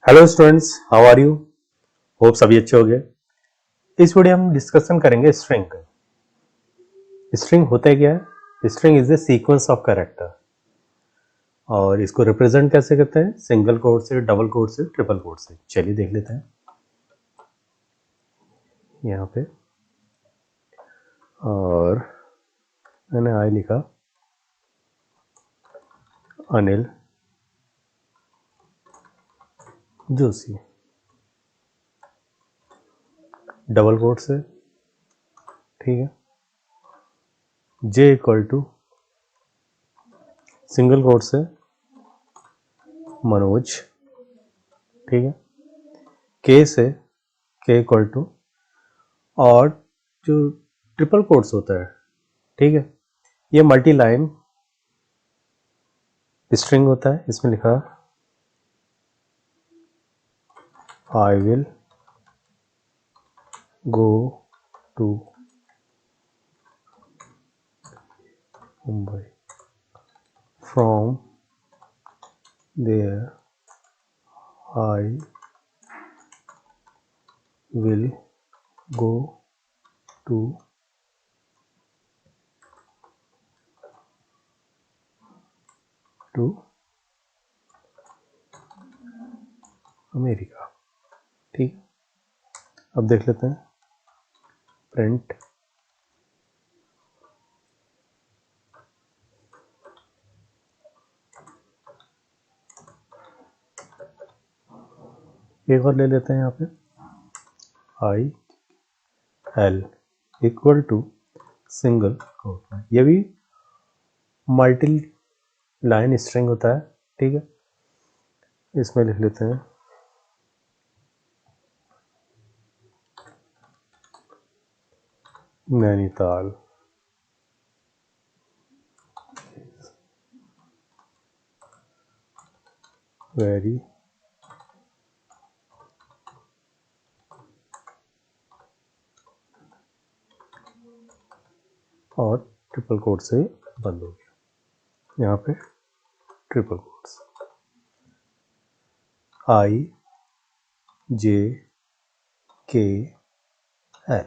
Hello students, how are you? Hope सभी अच्छे हो गए। इस वीडियो हम डिस्कशन करेंगे स्ट्रिंग का। स्ट्रिंग होता क्या है? String is the sequence of character और इसको रिप्रेजेंट कैसे करते हैं? सिंगल कोट से, डबल कोट से, ट्रिपल कोट से। चलिए देख लेते हैं यहाँ पे। और मैंने आई लिखा अनिल जोशी, डबल कोट से, ठीक है। J equal to single coat से मनोज, ठीक है। के से के इक्वल टू, और जो ट्रिपल कोट्स होता है, ठीक है, ये मल्टी लाइन स्ट्रिंग होता है। इसमें लिखा I will go to Mumbai from there I will go to to America, ठीक। अब देख लेते हैं प्रिंट। एक और ले लेते हैं यहाँ पे I L equal to single quote. ये भी मल्टी लाइन स्ट्रिंग होता है, ठीक है। इसमें लिख लेते हैं नैनीताल, वेरी और ट्रिपल कोट से बंद हो गया। यहाँ पे ट्रिपल कोट्स आई जे के एल।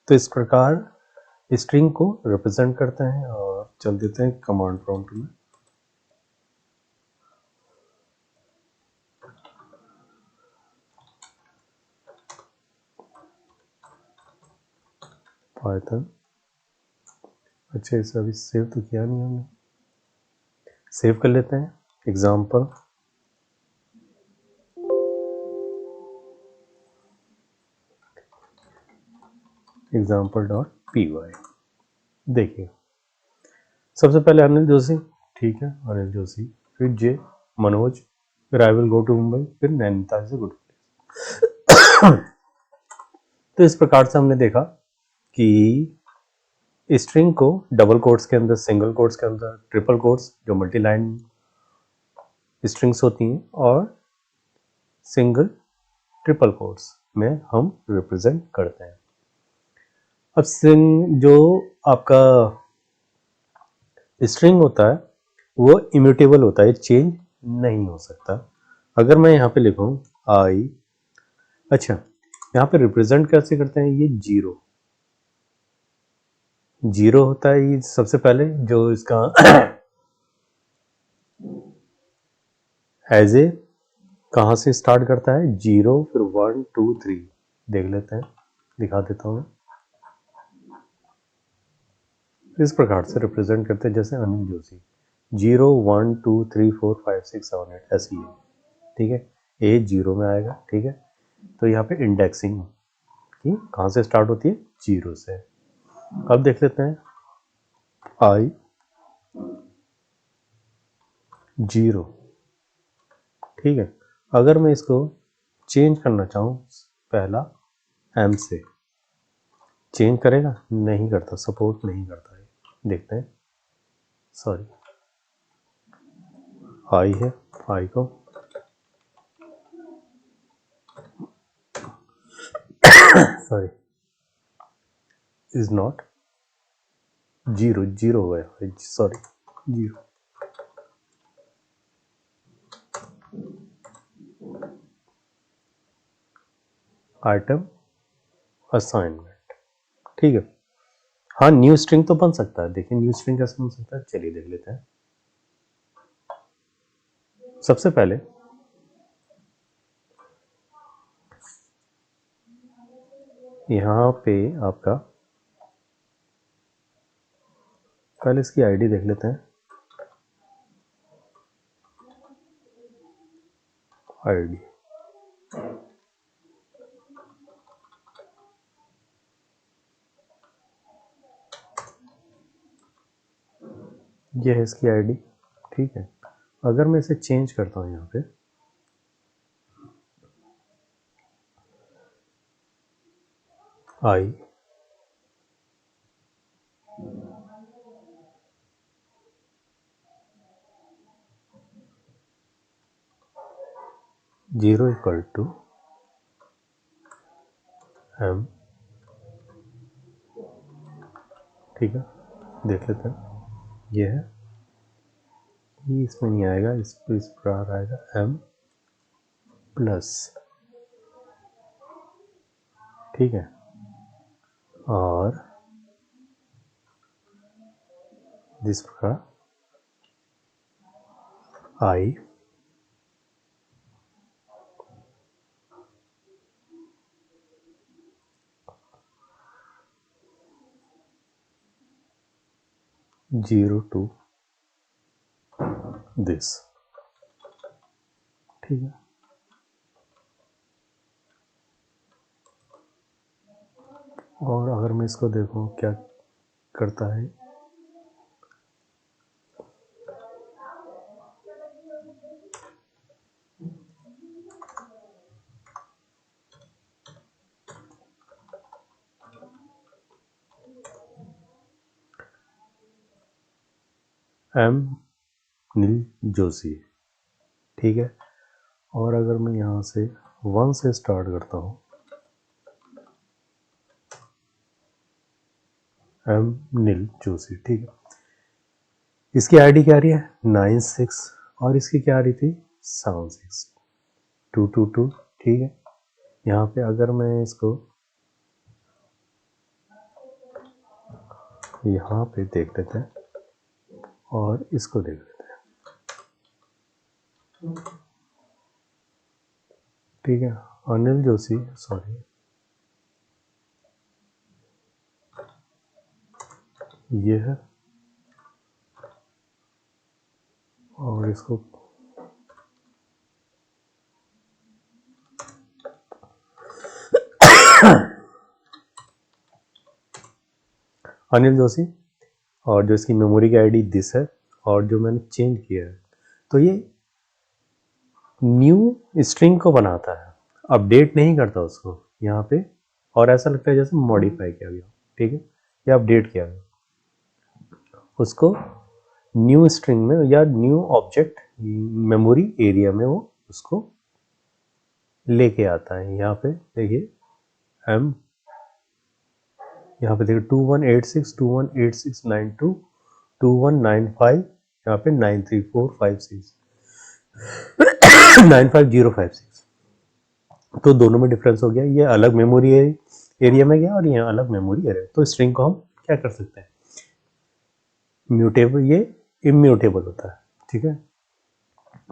तो इस प्रकार स्ट्रिंग को रिप्रेजेंट करते हैं। और चल देते हैं कमांड प्रॉम्प्ट में। पाइथन, अच्छा इसे अभी सेव तो किया नहीं हमने, सेव कर लेते हैं। Example example.py। देखिए सबसे पहले अनिल जोशी, ठीक है, अनिल जोशी, फिर जे मनोज, फिर I will go to Mumbai, फिर नैनीताल से गुड प्लेस। तो इस प्रकार से हमने देखा कि स्ट्रिंग को डबल कोट्स के अंदर, सिंगल कोट्स के अंदर, ट्रिपल कोट्स जो मल्टी लाइन स्ट्रिंग्स होती हैं, और सिंगल ट्रिपल कोट्स में हम रिप्रेजेंट करते हैं। अब जो आपका स्ट्रिंग होता है वो इम्यूटेबल होता है, चेंज नहीं हो सकता। अगर मैं यहाँ पे लिखूँ आई, अच्छा यहाँ पे रिप्रेजेंट कैसे करते हैं? ये जीरो जीरो होता है। ये सबसे पहले जो इसका एज ए कहाँ से स्टार्ट करता है? जीरो, फिर 1 2 3। देख लेते हैं, दिखा देता हूँ। इस प्रकार से रिप्रेजेंट करते हैं, जैसे अनिल जोशी 0 1 2 3 4 5 6 7 8 ऐसी है, ठीक है। ए जीरो में आएगा, ठीक है। तो यहाँ पे इंडेक्सिंग की कहाँ से स्टार्ट होती है? जीरो से। अब देख लेते हैं आई जीरो, ठीक है। अगर मैं इसको चेंज करना चाहूँ, पहला एम से, चेंज करेगा? नहीं करता, सपोर्ट नहीं करता है। देखते हैं, सॉरी आई है, आई को sorry is not zero, zero हो गया, सॉरी जीरो। आइटम असाइनमेंट, ठीक है। हाँ, न्यू स्ट्रिंग तो बन सकता है। देखिए न्यू स्ट्रिंग कैसे बन सकता है, चलिए देख लेते हैं। सबसे पहले यहाँ पे आपका पहले इसकी आईडी देख लेते हैं। आईडी ये है इसकी आईडी, ठीक है। अगर मैं इसे चेंज करता हूँ यहाँ पे, आई 0 इक्वल टू एम, ठीक है। देख लेते हैं, ये है, ये इसमें नहीं आएगा, इस पर आएगा एम प्लस, ठीक है। और जिस प्रकार आई 0 टू दिस, ठीक है। और अगर मैं इसको देखूं क्या करता है, एम नील जोशी, ठीक है। और अगर मैं यहाँ से 1 से स्टार्ट करता हूँ, एम नील जोशी, ठीक है। इसकी आईडी क्या आ रही है 96, और इसकी क्या आ रही थी 76 222, ठीक है। यहाँ पे अगर मैं इसको यहाँ पे देख लेते हैं और इसको देख लेते हैं, ठीक है। अनिल जोशी, सॉरी ये है, और इसको अनिल जोशी, और जो इसकी मेमोरी की आईडी दिस है, और जो मैंने चेंज किया है, तो ये न्यू स्ट्रिंग को बनाता है, अपडेट नहीं करता उसको यहाँ पे। और ऐसा लगता है जैसे मॉडिफाई किया गया, ठीक है, या अपडेट किया गया। उसको न्यू स्ट्रिंग में या न्यू ऑब्जेक्ट मेमोरी एरिया में वो उसको लेके आता है। यहाँ पे देखिए एम, यहाँ पे देखिए 2186 218692 2195, यहाँ पे 93456 95056, तो दोनों में डिफरेंस हो गया। ये अलग मेमोरी एरिया में गया और ये अलग मेमोरी एरिया। तो स्ट्रिंग को हम क्या कर सकते हैं, म्यूटेबल, ये इम्यूटेबल होता है, ठीक है,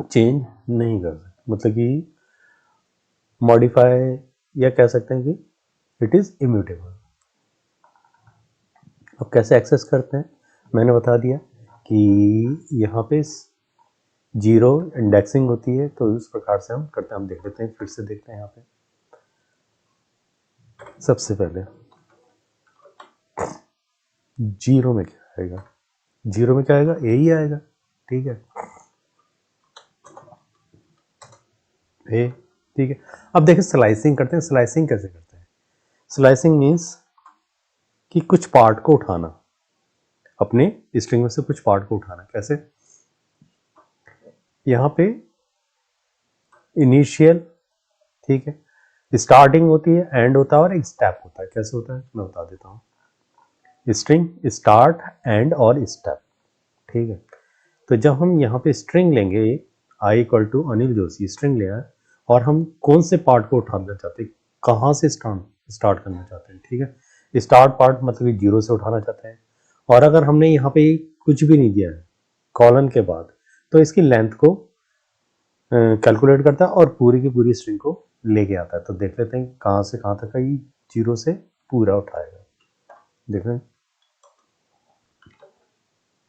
चेंज नहीं कर सकते, मतलब कि मॉडिफाई, या कह सकते हैं कि इट इज इम्यूटेबल। अब कैसे एक्सेस करते हैं, मैंने बता दिया कि यहाँ पे 0 इंडेक्सिंग होती है, तो इस प्रकार से हम करते हैं। हम देख लेते हैं, फिर से देखते हैं। यहाँ पे सबसे पहले 0 में क्या आएगा, 0 में क्या आएगा, ए ही आएगा, ठीक है, ए, ठीक है। अब देखिए स्लाइसिंग करते हैं। स्लाइसिंग कैसे करते हैं, स्लाइसिंग मीन्स कि कुछ पार्ट को उठाना, अपने स्ट्रिंग में से कुछ पार्ट को उठाना। कैसे, यहाँ पे इनिशियल, ठीक है, स्टार्टिंग होती है, एंड होता है, और एक स्टेप होता है। कैसे होता है मैं बता देता हूँ, स्ट्रिंग स्टार्ट, एंड और स्टेप, ठीक है। तो जब हम यहाँ पे स्ट्रिंग लेंगे, I equal to Anil Joshi string लिया है, और हम कौन से पार्ट को उठाना चाहते हैं, कहाँ से स्टार्ट करना चाहते हैं, ठीक है। स्टार्ट पार्ट मतलब कि जीरो से उठाना चाहते हैं, और अगर हमने यहाँ पे कुछ भी नहीं दिया है कॉलन के बाद, तो इसकी लेंथ को कैलकुलेट करता है और पूरी की पूरी स्ट्रिंग को लेके आता है। तो देख लेते हैं कहाँ से कहाँ तक का ये जीरो से पूरा उठाएगा। देख रहे हैं,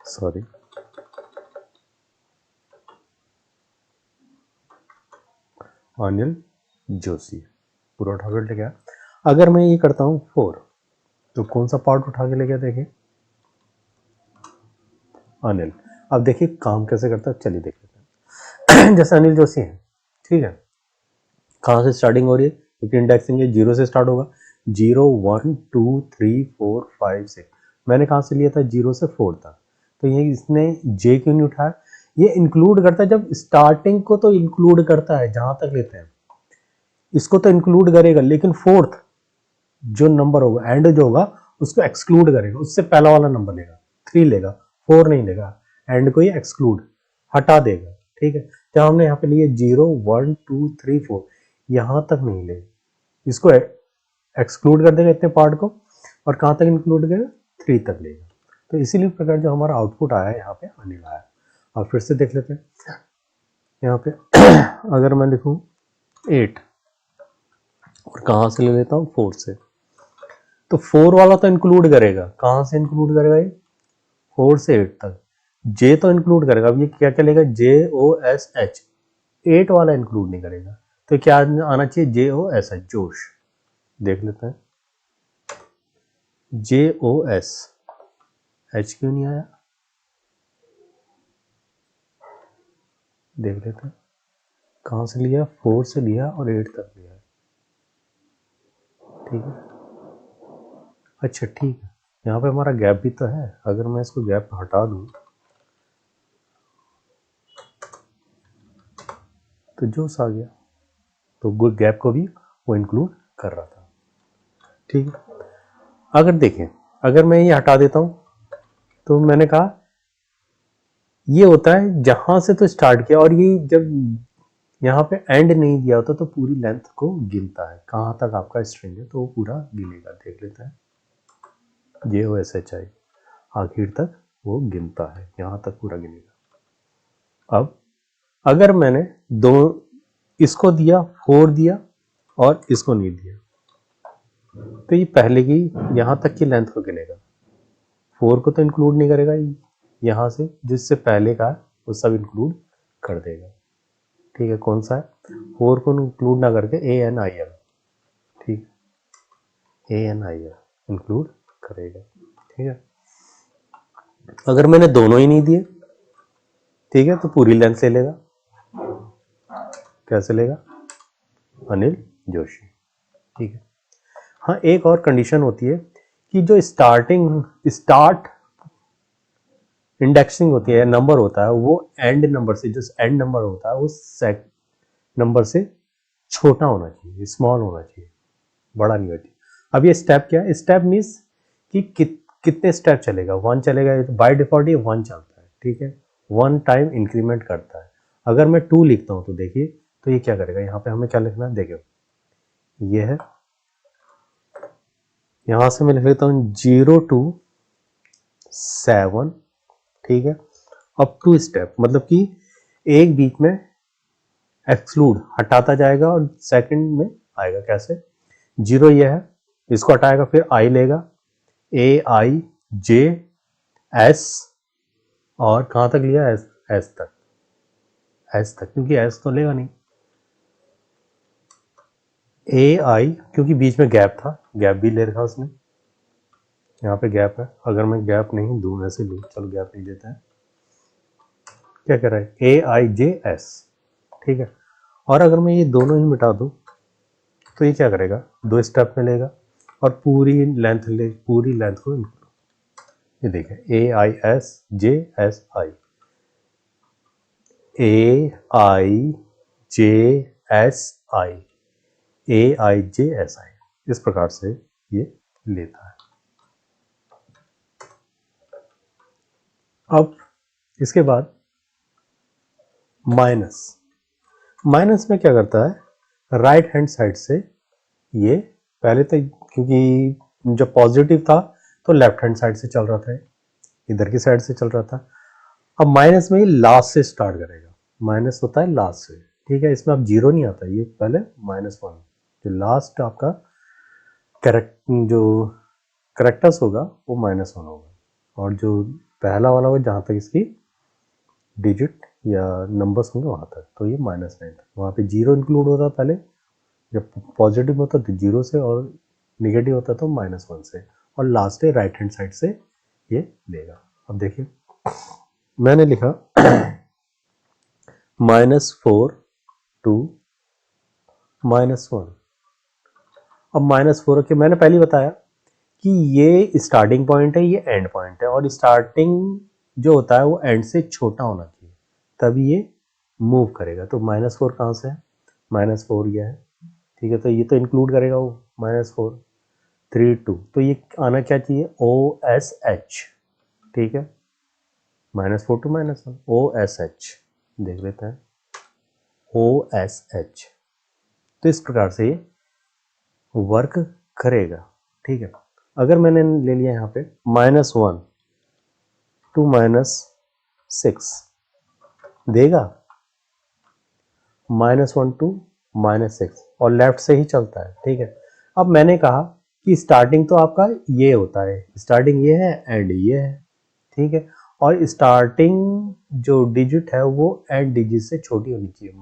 सॉरी, अनिल जोशी पूरा उठा कर ले गया। अगर मैं ये करता हूँ 4, तो कौन सा पार्ट उठा के ले गया, देखिए अनिल। अब देखिए काम कैसे करता है, चलिए देख लेते हैं। जैसे अनिल जोशी है, ठीक है, कहाँ से स्टार्टिंग हो रही है, क्योंकि इंडेक्सिंग है, जीरो से स्टार्ट होगा। 0 1 2 3 4 5 6, मैंने कहाँ से लिया था, जीरो से 4 तक। तो ये इसने जे क्यों नहीं उठाया, ये इंक्लूड करता है, जब स्टार्टिंग को तो इंक्लूड करता है, जहां तक लेते हैं इसको तो इंक्लूड करेगा, लेकिन फोर्थ जो नंबर होगा एंड जो होगा उसको एक्सक्लूड करेगा, उससे पहला वाला नंबर लेगा, 3 लेगा, 4 नहीं लेगा, एंड को ये एक्सक्लूड हटा देगा, ठीक है। जब हमने यहाँ पे लिए 0 1 2 3 4, यहां तक नहीं ले, इसको एक्सक्लूड कर देगा इतने पार्ट को, और कहां तक इंक्लूड करेगा, 3 तक लेगा। तो इसीलिए प्रकार जो हमारा आउटपुट आया है यहाँ पे अनिल आया। अब फिर से देख लेते हैं यहाँ पे अगर मैं लिखूं 8 और कहां से ले लेता हूँ 4 से, तो 4 वाला तो इंक्लूड करेगा, कहां से इंक्लूड करेगा ये, 4 से 8 तक। जे तो इंक्लूड करेगा, अब ये क्या क्या लेगा, JOSH, 8 वाला इंक्लूड नहीं करेगा, तो क्या आना चाहिए, JOSH, जोश। देख लेते हैं JOS, H क्यों नहीं आया, देख लेते हैं कहां से लिया, 4 से लिया और 8 तक लिया, ठीक है। अच्छा ठीक है, यहाँ पे हमारा गैप भी तो है, अगर मैं इसको गैप हटा दूं तो जोश आ गया, तो गैप को भी वो इंक्लूड कर रहा था, ठीक है। अगर देखें, अगर मैं ये हटा देता हूं, तो मैंने कहा ये होता है जहां से तो स्टार्ट किया, और ये जब यहाँ पे एंड नहीं दिया होता तो पूरी लेंथ को गिनता है, कहां तक आपका स्ट्रिंग है तो वो पूरा गिनेगा। देख लेते हैं JOSHI, आखिर तक वो गिनता है, यहां तक पूरा गिनेगा। अब अगर मैंने दो इसको दिया, 4 दिया और इसको नहीं दिया, तो ये पहले की यहां तक की लेंथ को गिनेगा, 4 को तो इंक्लूड नहीं करेगा, यहां से जिससे पहले का वो सब इंक्लूड कर देगा, ठीक है। कौन सा है, 4 को इंक्लूड ना करके ANIL, ठीक, ANIL इंक्लूड करेगा, ठीक है। अगर मैंने दोनों ही नहीं दिए, ठीक है, तो पूरी लेंथ ले लेगा, कैसे लेगा, अनिल जोशी, ठीक है। हाँ, एक और कंडीशन होती है कि जो स्टार्ट इंडेक्सिंग होती है, नंबर होता है, वो एंड नंबर से, जो एंड नंबर होता है वो सेट नंबर से छोटा होना चाहिए, स्मॉल होना चाहिए, बड़ा नहीं होना चाहिए। अब ये स्टेप क्या है, स्टेप मीन्स कि कितने स्टेप चलेगा, 1 चलेगा, तो बाय डिफॉल्ट ये 1 चलता है, ठीक है, 1 टाइम इंक्रीमेंट करता है। अगर मैं 2 लिखता हूँ तो देखिए, तो ये क्या करेगा, यहाँ पे हमें क्या लिखना है, देखिए ये है, यहाँ से मैं लिख लेता हूँ 0 to 7, ठीक है, अप टू स्टेप, मतलब कि एक बीच में एक्सक्लूड हटाता जाएगा और सेकंड में आएगा, कैसे, 0 ये है, इसको हटाएगा, फिर आई लेगा, AIJS, और कहां तक लिया, S तक, S तक, क्योंकि S तो लेगा नहीं, AI क्योंकि बीच में गैप था, गैप भी ले रखा उसने, यहाँ पे गैप है, अगर मैं गैप नहीं दूं, ऐसे लूं, चलो गैप नहीं देते हैं, क्या कर रहा है, AIJS, ठीक है। और अगर मैं ये दोनों ही मिटा दूं, तो ये क्या करेगा, 2 स्टेप में लेगा और पूरी लेंथ को, ये देखें AISJSI, AIJSI, AIJSI, इस प्रकार से ये लेता है। अब इसके बाद माइनस में क्या करता है, राइट हैंड साइड से ये पहले तो क्योंकि जब पॉजिटिव था तो लेफ्ट हैंड साइड से चल रहा था, इधर की साइड से चल रहा था। अब माइनस में लास्ट से स्टार्ट करेगा, माइनस होता है लास्ट से, ठीक है। इसमें अब जीरो नहीं आता, ये पहले -1, जो लास्ट आपका जो करेक्टर्स होगा वो -1 होगा, और जो पहला वाला होगा जहाँ तक इसकी डिजिट या नंबर्स होंगे वहाँ तक, तो ये -9 था। वहाँ पे जीरो इंक्लूड होता पहले, जब पॉजिटिव होता तो जीरो से, और निगेटिव होता तो -1 से, और लास्ट है राइट हैंड साइड से ये लेगा। अब देखिए मैंने लिखा -4 to -1। अब -4 के मैंने पहले बताया कि ये स्टार्टिंग पॉइंट है, ये एंड पॉइंट है, और स्टार्टिंग जो होता है वो एंड से छोटा होना चाहिए, तभी ये मूव करेगा। तो -4 कहाँ से है, -4 ये है, ठीक है। तो ये तो इंक्लूड करेगा वो -4, 3 2, तो ये आना क्या चाहिए, OSH, ठीक है। -4 to -1 OSH देख लेते हैं, OSH। तो इस प्रकार से ये वर्क करेगा, ठीक है। अगर मैंने ले लिया यहाँ पे -1 to -6 देगा, -1 to -6, और लेफ्ट से ही चलता है, ठीक है। अब मैंने कहा कि स्टार्टिंग तो आपका ये होता है, स्टार्टिंग ये है एंड ये है, ठीक है। और स्टार्टिंग जो डिजिट है वो एंड डिजिट से छोटी होनी चाहिए।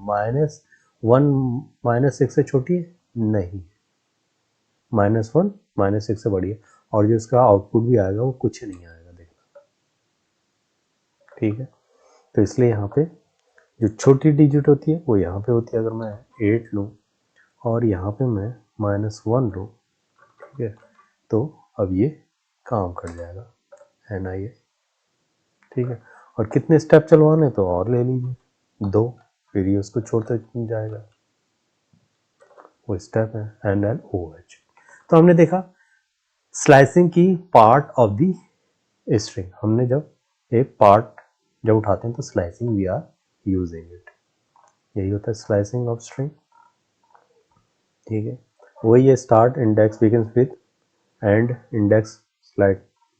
-1 -6 से छोटी है नहीं, -1 -6 से बड़ी है, और जो इसका आउटपुट भी आएगा वो कुछ नहीं आएगा, देखना, ठीक है। तो इसलिए यहाँ पे जो छोटी डिजिट होती है वो यहाँ पे होती है। अगर मैं 8 लूँ और यहाँ पे मैं -1 लूँ, ठीक है, तो अब ये काम कर जाएगा NIA, ठीक है। और कितने स्टेप चलवाने तो और ले लीजिए 2, फिर ये उसको छोड़ते जाएगा, वो स्टेप है NLOH। तो हमने देखा स्लाइसिंग की पार्ट ऑफ दी स्ट्रिंग, हमने जब एक पार्ट जब उठाते हैं तो slicing we are using it, यही होता है स्लाइसिंग ऑफ स्ट्रिंग, ठीक है। वही है start index begins with and index slide,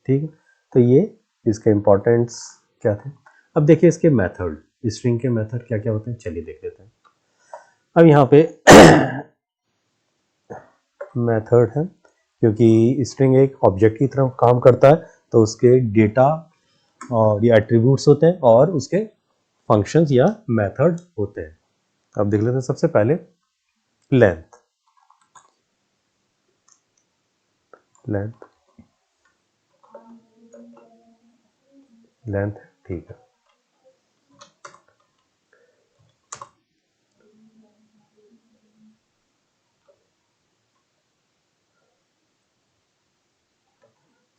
ठीक है। तो ये इसके इम्पोर्टेंट्स क्या थे। अब देखिए इसके मेथड, स्ट्रिंग के मेथड क्या क्या होते हैं, चलिए देख लेते हैं। अब यहाँ पे मेथड है, क्योंकि स्ट्रिंग एक ऑब्जेक्ट की तरह काम करता है, तो उसके डेटा और ये एट्रीब्यूट्स होते हैं और उसके फंक्शंस या मेथड होते हैं। अब देख लेते हैं सबसे पहले लेंथ, लेंथ लेंथ ठीक है।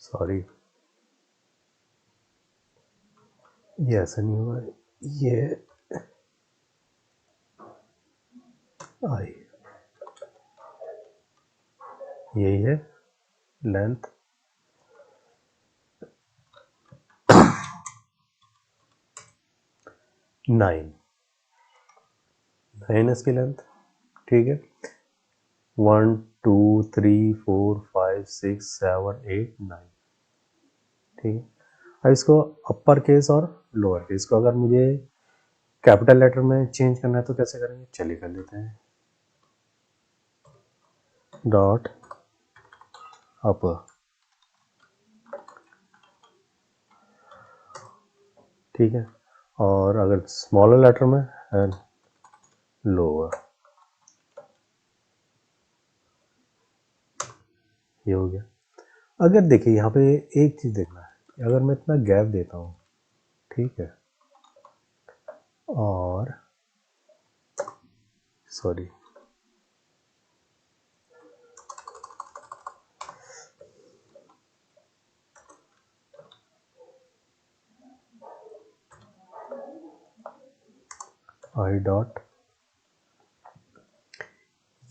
सॉरी ये ऐसा नहीं हुआ, ये आई, यही है लेंथ। 9 इसकी लेंथ, ठीक है। 1 2 3 4 5 6 7 8 9, ठीक है। अब इसको अपर केस और लोअर केस को अगर मुझे कैपिटल लेटर में चेंज करना है तो कैसे करेंगे, चलिए कर लेते हैं। डॉट अपर, ठीक है। और अगर स्मॉलर लेटर में एंड लोअर, ये हो गया। अगर देखिए यहाँ पे एक चीज देखना है, अगर मैं इतना गैप देता हूँ, ठीक है, और सॉरी आई डॉट,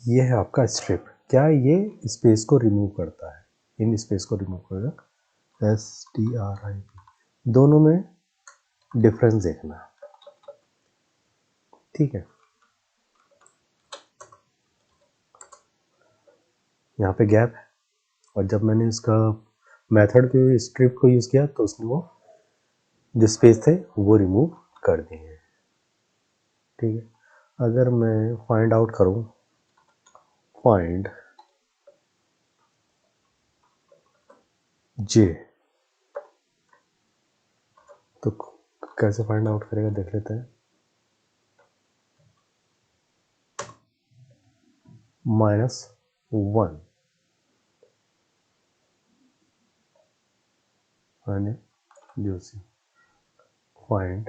ये है आपका स्ट्रिप, क्या ये स्पेस को रिमूव करता है, इन स्पेस को रिमूव करेगा, STRIP, दोनों में डिफरेंस देखना, ठीक है। यहाँ पे गैप है, और जब मैंने इसका मेथड के स्ट्रिप को यूज़ किया तो उसने वो जो स्पेस थे वो रिमूव कर दिए हैं। ठीक है, अगर मैं फाइंड आउट करूँ, फाइंड जे, तो कैसे फाइंड आउट करेगा देख लेते हैं। -1 and juicy, find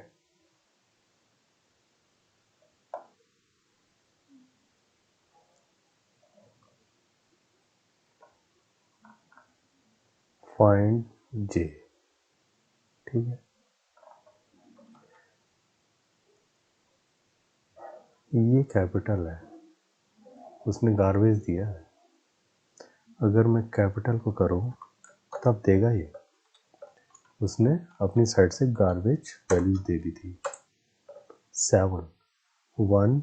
j। ठीक है, ये कैपिटल है, उसने गार्बेज दिया है। अगर मैं कैपिटल को करूँ तब देगा ये, उसने अपनी साइड से गार्बेज वैल्यूज दे दी थी। 7 1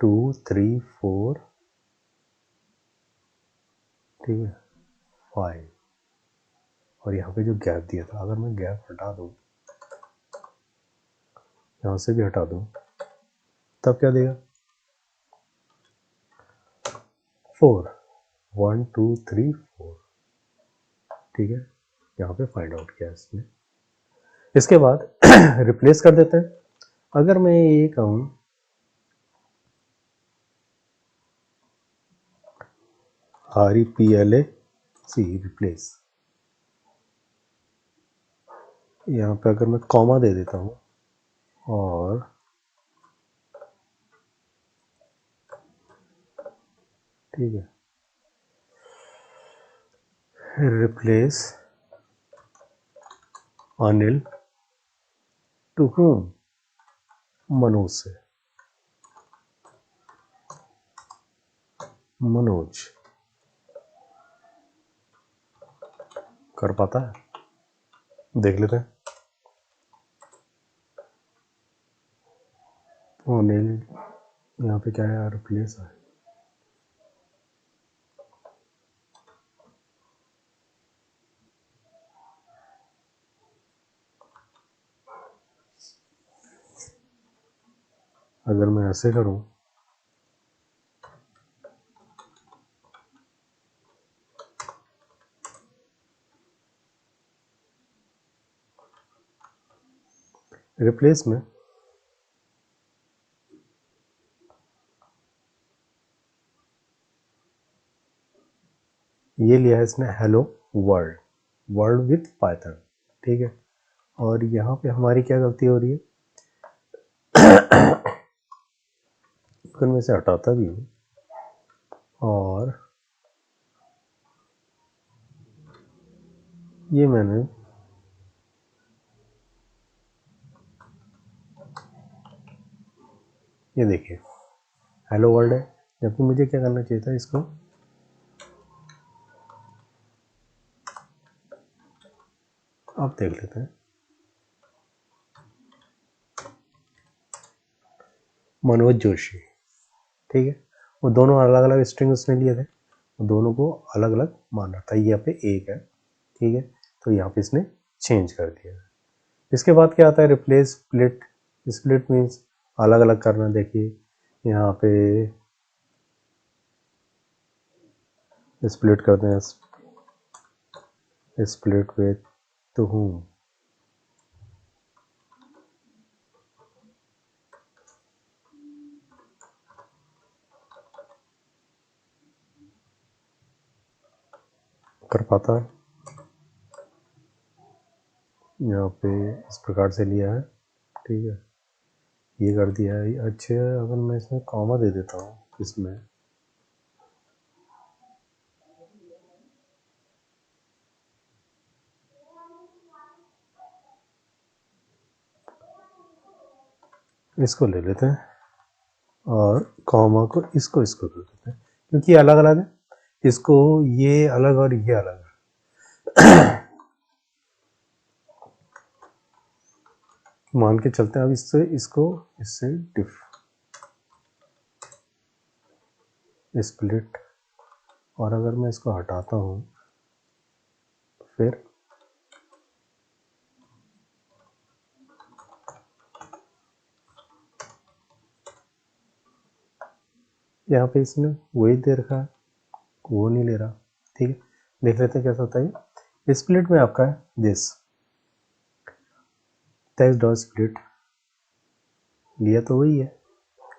2 3 4, ठीक है, 5, और यहाँ पे जो गैप दिया था, अगर मैं गैप हटा दूँ, यहाँ से भी हटा दूँ, तब क्या देगा? 4 1 2 3 4। ठीक है, यहाँ पे फाइंड आउट किया इसने। इसके बाद रिप्लेस कर देते हैं। अगर मैं ये कहूँ REPLAC रिप्लेस, यहाँ पे अगर मैं कॉमा दे देता हूँ और ठीक है, replace Anil to whom, Manoj से, मनोज कर पाता है? देख लेते हैं। अनिल, यहाँ पे क्या है, रिप्लेस है। अगर मैं ऐसे करूँ, रिप्लेस में ये लिया है इसने hello world, world with Python. ठीक है, और यहाँ पे हमारी क्या गलती हो रही है, अगर मैं इसे हटाता भी हूँ और ये मैंने ये देखिए हेलो वर्ल्ड है, जबकि मुझे क्या करना चाहिए था, इसको आप देख लेते हैं। मनोज जोशी, ठीक है, वो दोनों अलग अलग स्ट्रिंग उसने लिए थे, वो दोनों को अलग अलग माना था, यहाँ पे एक है। ठीक है, तो यहाँ पे इसने चेंज कर दिया। इसके बाद क्या आता है, रिप्लेस स्प्लिट। स्प्लिट मीन्स अलग अलग करना। देखिए यहाँ पे स्प्लिट करते हैं, स्प्लिट विथ टू whom, कर पाता है। यहाँ पे इस प्रकार से लिया है, ठीक है, ये कर दिया है। अच्छे, अगर मैं इसमें कॉमा दे देता हूँ, इसमें इसको ले लेते हैं और कॉमा को इसको कर देते हैं, क्योंकि अलग अलग है, इसको ये अलग और ये अलग है। मान के चलते हैं अब इससे इसको इससे स्प्लिट और अगर मैं इसको हटाता हूँ फिर यहाँ पे इसने वही दे रखा है, वो नहीं ले रहा। ठीक है, देख लेते हैं कैसा होता है। स्प्लिट में आपका है दिस टेक्स्ट डॉट स्प्लिट, लिया तो वही है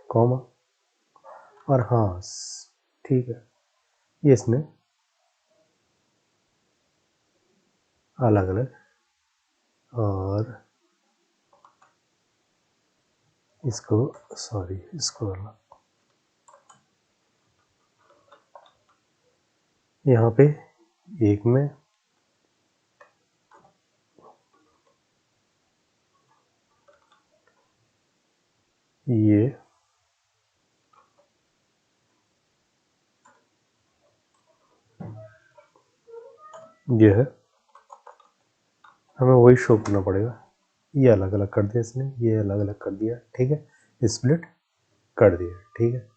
कॉमा, और हाँ ठीक है, ये इसने अलग अलग, और इसको सॉरी इसको अलग, यहाँ पे एक में ये है, हमें वही शो करना पड़ेगा। ये अलग अलग कर दिया इसने, ये अलग अलग कर दिया। ठीक है, स्प्लिट कर दिया। ठीक है,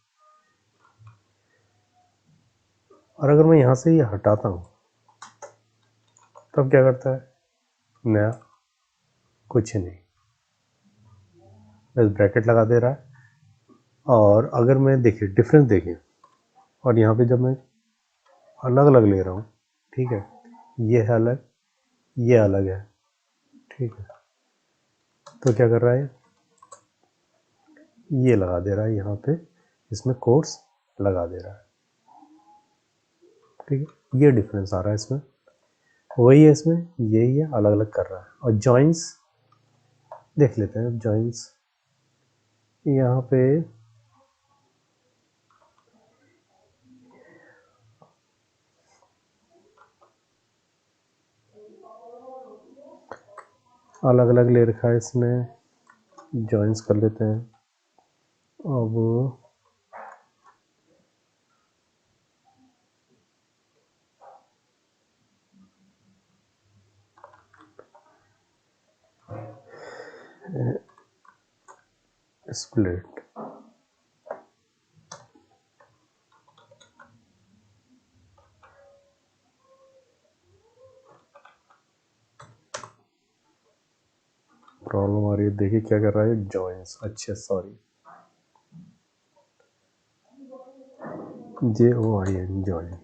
और अगर मैं यहाँ से ये हटाता हूँ तब क्या करता है, नया कुछ नहीं, बस ब्रैकेट लगा दे रहा है। और अगर मैं देखिए डिफरेंस देखिए, और यहाँ पे जब मैं अलग अलग ले रहा हूँ, ठीक है, ये है अलग, ये अलग है। ठीक है, तो क्या कर रहा है, ये लगा दे रहा है यहाँ पे, इसमें कोट्स लगा दे रहा है। ठीक है, ये डिफरेंस आ रहा है इसमें, वही है इसमें, यही है, अलग अलग कर रहा है। और जॉइंस देख लेते हैं, जॉइंस यहाँ पे अलग अलग ले रखा है इसने, जॉइंस कर लेते हैं। अब स्प्लिट, प्रॉब्लम आ रही है, देखिए क्या कर रहा है, जॉइंस, अच्छा सॉरी, JOIN जॉइन।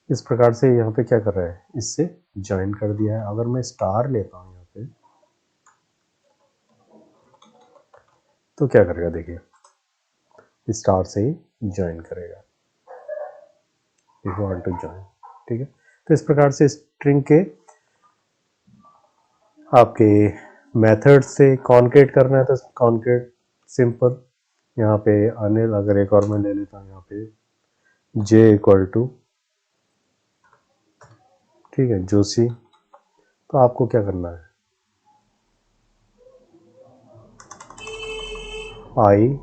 इस प्रकार से यहाँ पे क्या कर रहा है, इससे ज्वाइन कर दिया है। अगर मैं स्टार लेता हूँ यहाँ पे तो क्या करेगा, देखिए स्टार से ही ज्वाइन करेगा, इफ वांट टू ज्वाइन। ठीक है, तो इस प्रकार से स्ट्रिंग के आपके मेथड से कॉन्केट करना है तो कॉन्केट सिंपल, यहाँ पे अनिल, अगर एक और मैं ले लेता हूँ यहाँ पे J इक्वल टू, ठीक है, जोशी, तो आपको क्या करना है, I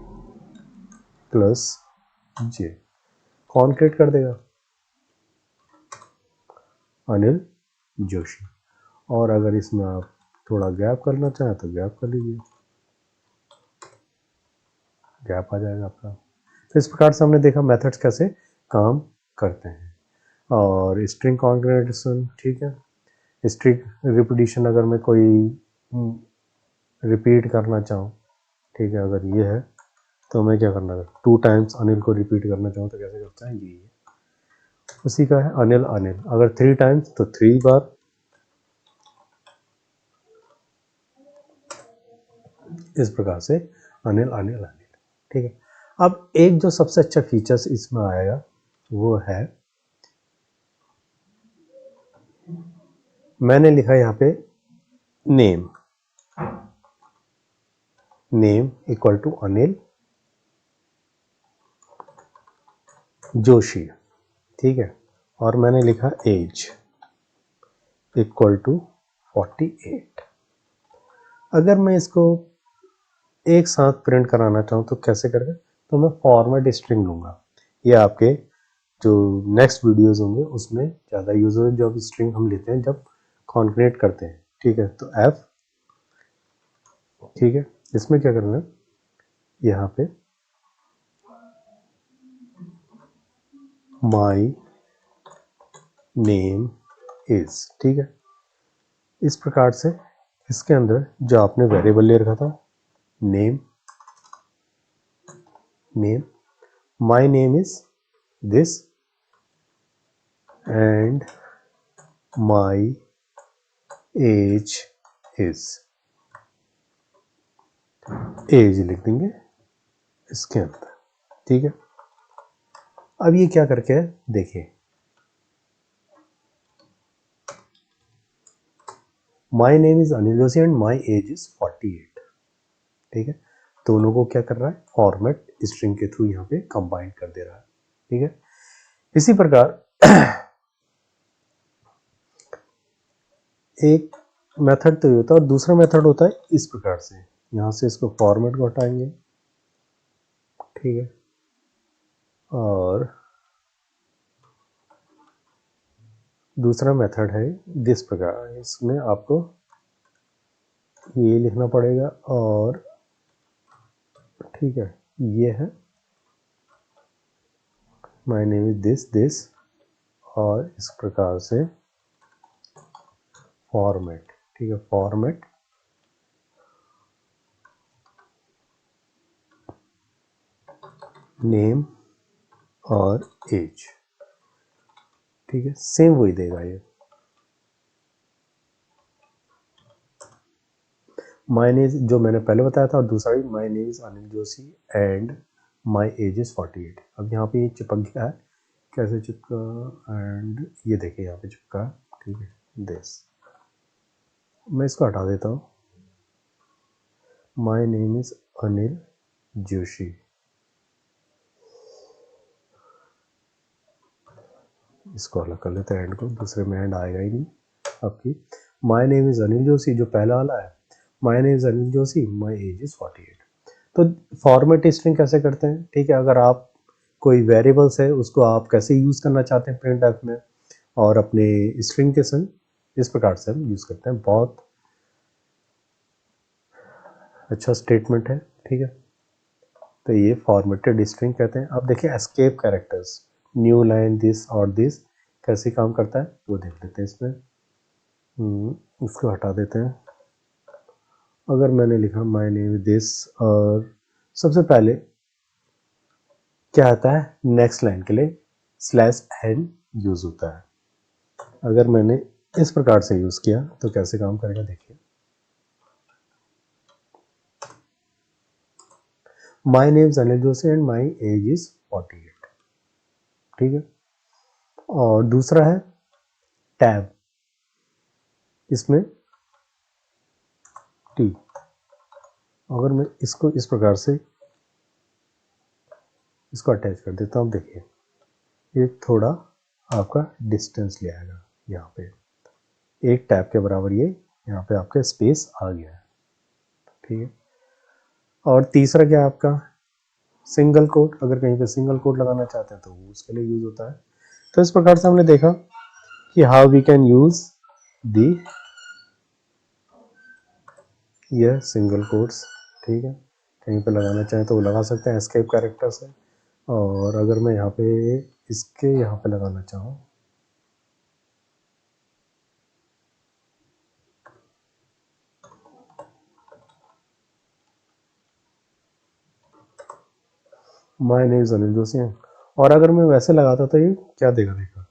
प्लस J, कॉन्केट कर देगा अनिल जोशी। और अगर इसमें आप थोड़ा गैप करना चाहें तो गैप कर लीजिए, गैप आ जाएगा आपका। तो इस प्रकार से हमने देखा मेथड्स कैसे काम करते हैं। और स्ट्रिंग कॉन्केटेनेशन, ठीक है, स्ट्रिंग रिपीटिशन, अगर मैं कोई रिपीट करना चाहूँ, ठीक है, अगर ये है तो मैं क्या करना है, 2 टाइम्स अनिल को रिपीट करना चाहूँ तो कैसे करता है, ये उसी का है अनिल अनिल। अगर 3 टाइम्स तो 3 बार, इस प्रकार से अनिल अनिल अनिल। ठीक है, अब एक जो सबसे अच्छा फीचर्स इसमें आएगा वो है, मैंने लिखा यहाँ पे name, name equal to Anil Joshi, ठीक है, और मैंने लिखा एज इक्वल टू 48। अगर मैं इसको एक साथ प्रिंट कराना चाहूँ तो कैसे करेगा, तो मैं फॉर्मेट स्ट्रिंग लूँगा। ये आपके जो नेक्स्ट वीडियोस होंगे उसमें ज़्यादा यूज होगा, जब स्ट्रिंग हम लेते हैं जब कॉन्केट करते हैं। ठीक है, तो F, ठीक है, इसमें क्या करना है, यहाँ पे माई नेम इज, ठीक है। इस प्रकार से इसके अंदर जो आपने वेरिएबल ले रखा था name, my name is this and my age is, age लिख देंगे इसके अंदर, ठीक है। अब ये क्या करके है देखिए, माई name is Anil Joshi and my age is 48, ठीक है। दोनों को क्या कर रहा है, फॉर्मेट स्ट्रिंग के थ्रू यहाँ पे कंबाइन कर दे रहा है, ठीक है। इसी प्रकार एक मेथड तो ये होता है और दूसरा मेथड होता है इस प्रकार से, यहाँ से इसको फॉर्मेट को हटाएंगे, ठीक है, और दूसरा मेथड है दिस प्रकार, इसमें आपको ये लिखना पड़ेगा और ठीक है, ये है माय नेम इज दिस और इस प्रकार से फॉर्मेट, ठीक है, फॉर्मेट नेम और एज, ठीक है, सेम वही देगा ये। माय नेम जो मैंने पहले बताया था और दूसरा भी my name is Anil Joshi and my age is 48। अब यहाँ पे ये चिपक गया है, कैसे चिपका, एंड ये देखिए यहाँ पे चिपका है, ठीक है, दिस। मैं इसको हटा देता हूँ, my name is Anil Joshi, इसको अलग कर लेते हैं एंड को, दूसरे में एंड आएगा ही नहीं आपकी। My name is Anil Joshi जो पहला वाला है, my name is Anil Joshi, my age is 48। तो फॉर्मेट स्ट्रिंग कैसे करते हैं, ठीक है, अगर आप कोई वेरिएबल्स है उसको आप कैसे यूज करना चाहते हैं प्रिंट एफ में और अपने स्ट्रिंग के संग, इस प्रकार से हम यूज करते हैं। बहुत अच्छा स्टेटमेंट है, ठीक है। तो ये फॉर्मेटेड स्ट्रिंग कहते हैं। अब देखिए escape characters, new line, this और दिस कैसे काम करता है वो देख लेते हैं इसमें। इसको हटा देते हैं। अगर मैंने लिखा माय नेम इज दिस और सबसे पहले क्या आता है, नेक्स्ट लाइन के लिए स्लैश एन यूज होता है। अगर मैंने इस प्रकार से यूज किया तो कैसे काम करेगा देखिए, my name is Anil Joshi and my age is 48, ठीक है। और दूसरा है टैब, इसमें टी, अगर मैं इसको इस प्रकार से इसको अटैच कर देता हूँ, देखिए ये थोड़ा आपका डिस्टेंस ले आएगा, यहाँ पे एक टैब के बराबर ये यहाँ पे आपका स्पेस आ गया है, ठीक है। और तीसरा क्या है आपका सिंगल कोट, अगर कहीं पे सिंगल कोट लगाना चाहते हैं तो वो उसके लिए यूज होता है। तो इस प्रकार से हमने देखा कि how we can use the ये सिंगल कोट्स, ठीक है, कहीं पे लगाना चाहें तो वो लगा सकते हैं एस्केप कैरेक्टर से। और अगर मैं यहाँ पे इसके यहाँ पे लगाना चाहूँ, my name is Anil Joshi है, और अगर मैं वैसे लगाता तो ये क्या देगा, देखा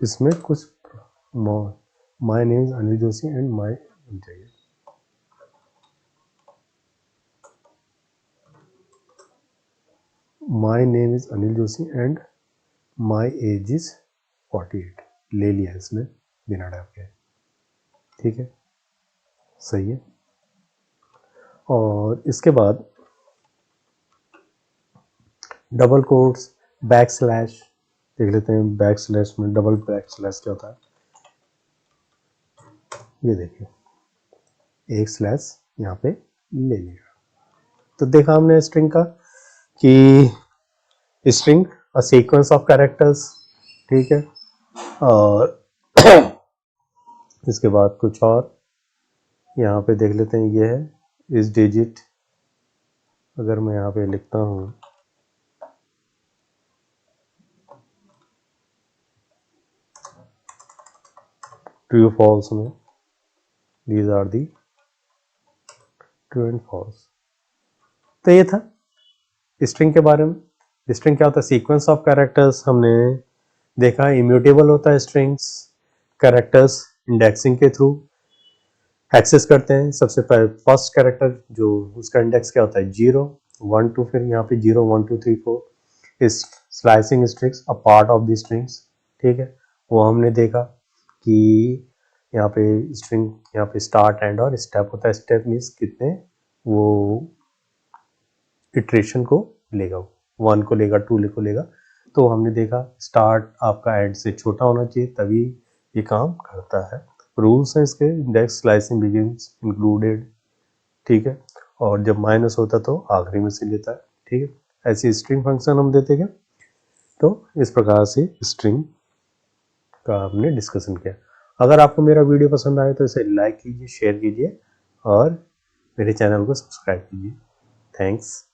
इसमें कुछ my name is Anil Joshi and my चाहिए, my name is Anil Joshi and my age is 48 ले लिया इसने बिना टैब के, ठीक है, सही है। और इसके बाद डबल कोट्स, बैक स्लैश देख लेते हैं, बैक स्लैश में डबल बैक स्लैश क्या होता है, ये देखिए एक स्लैश यहाँ पे ले लिया। तो देखा हमने स्ट्रिंग का कि string a sequence of characters, ठीक है, और इसके बाद कुछ और यहाँ पे देख लेते हैं, ये है इस डिजिट। अगर मैं यहाँ पे लिखता हूँ ट्रू फॉल्स में, these are the true and false. तो ये था स्ट्रिंग के बारे में। स्ट्रिंग क्या होता है? सीक्वेंस ऑफ कैरेक्टर्स हमने देखा। इम्यूटेबल होता है स्ट्रिंग्स, कैरेक्टर्स इंडेक्सिंग के थ्रू एक्सेस करते हैं। सबसे पहले फर्स्ट कैरेक्टर जो उसका इंडेक्स क्या होता है? 0 1 2, फिर यहाँ पे 0 1 2 3 4 इस slicing strings a part of the strings, ठीक है। वो हमने देखा कि यहाँ पे स्ट्रिंग, यहाँ पे स्टार्ट एंड और स्टेप होता है। स्टेप मीन्स कितने वो इटरेशन को लेगा, 1 को लेगा, 2 को लेगा। तो हमने देखा स्टार्ट आपका एंड से छोटा होना चाहिए, तभी ये काम करता है। रूल्स हैं इसके, इंडेक्स स्लाइसिंग बिगिंस इंक्लूडेड, ठीक है। और जब माइनस होता तो आखिरी में से लेता है, ठीक है। ऐसी स्ट्रिंग फंक्शन हम देते गए। तो इस प्रकार से स्ट्रिंग का हमने डिस्कशन किया। अगर आपको मेरा वीडियो पसंद आए तो इसे लाइक कीजिए, शेयर कीजिए और मेरे चैनल को सब्सक्राइब कीजिए। थैंक्स।